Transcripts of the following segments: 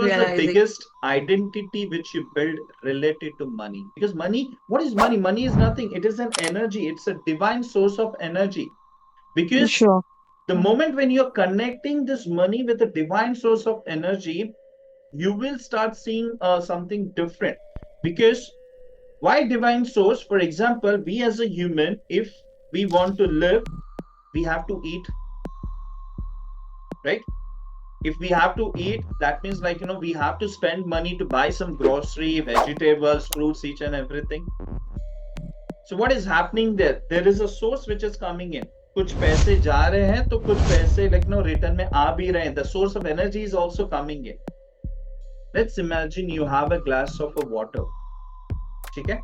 was the realizing. biggest identity which you build related to money? Because money, what is money? Money is nothing. It is an energy. It's a divine source of energy. Because Sure. the moment when you're connecting this money with a divine source of energy, you will start seeing something different. Because why divine source? For example, we as a human, if we want to live, we have to eat, right? If we have to eat, that means like, we have to spend money to buy some grocery, vegetables, fruits, each and everything. So what is happening there? There is a source which is coming in. कुछ पैसे जा रहे हैं तो कुछ पैसे return में आ भी रहे हैं. The source of energy is also coming in. Let's imagine you have a glass of a water. ठीक है?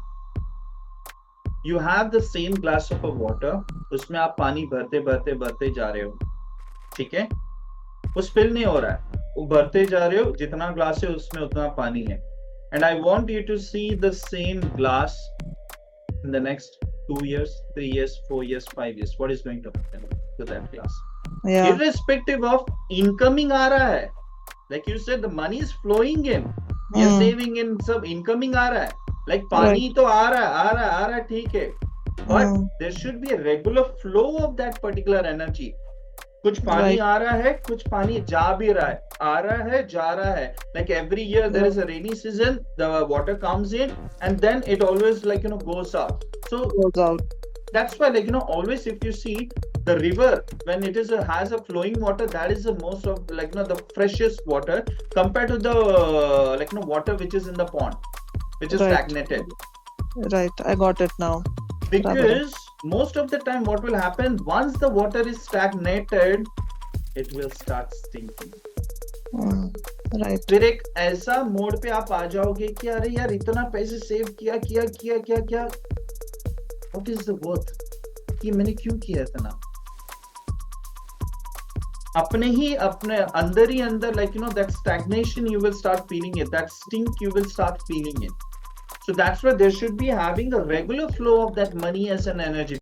You have the same glass of a water. उसमें आप पानी भरते भरते भरते जा रहे हो. ठीक है? वो स्पिल नहीं हो रहा है. वो भरते जा रहे हो, जितना ग्लास है उसमें उतना पानी है. And I want you to see the same glass in the next 2 years, 3 years, 4 years, 5 years. What is going to happen to that glass? Yeah. Irrespective of incoming आ रहा है. Like you said, the money is flowing in. You're saving in, सब incoming आ रहा है. Like पानी तो आ रहा है, ठीक है. But there should be a regular flow of that particular energy. कुछ पानी आ रहा है, कुछ पानी जा भी रहा है, आ रहा है, जा रहा है. Like every year there is a rainy season, the water comes in and then it always goes out. So Goes out. That's why always if you see the river, when it is has a flowing water, that is the most of the freshest water compared to the water which is in the pond, which is stagnated. Right, I got it now. Because most of the time what will happen, once the water is stagnated, it will start stinking. Right. फिर एक ऐसा mode पे आप आ जाओगे कि अरे यार इतना पैसे सेव किया, what is the worth? कि मैंने क्यों किया इतना? अपने अंदर ही अंदर that stagnation you will start feeling it, that stink you will start feeling it. So that's why there should be having a regular flow of that money as an energy.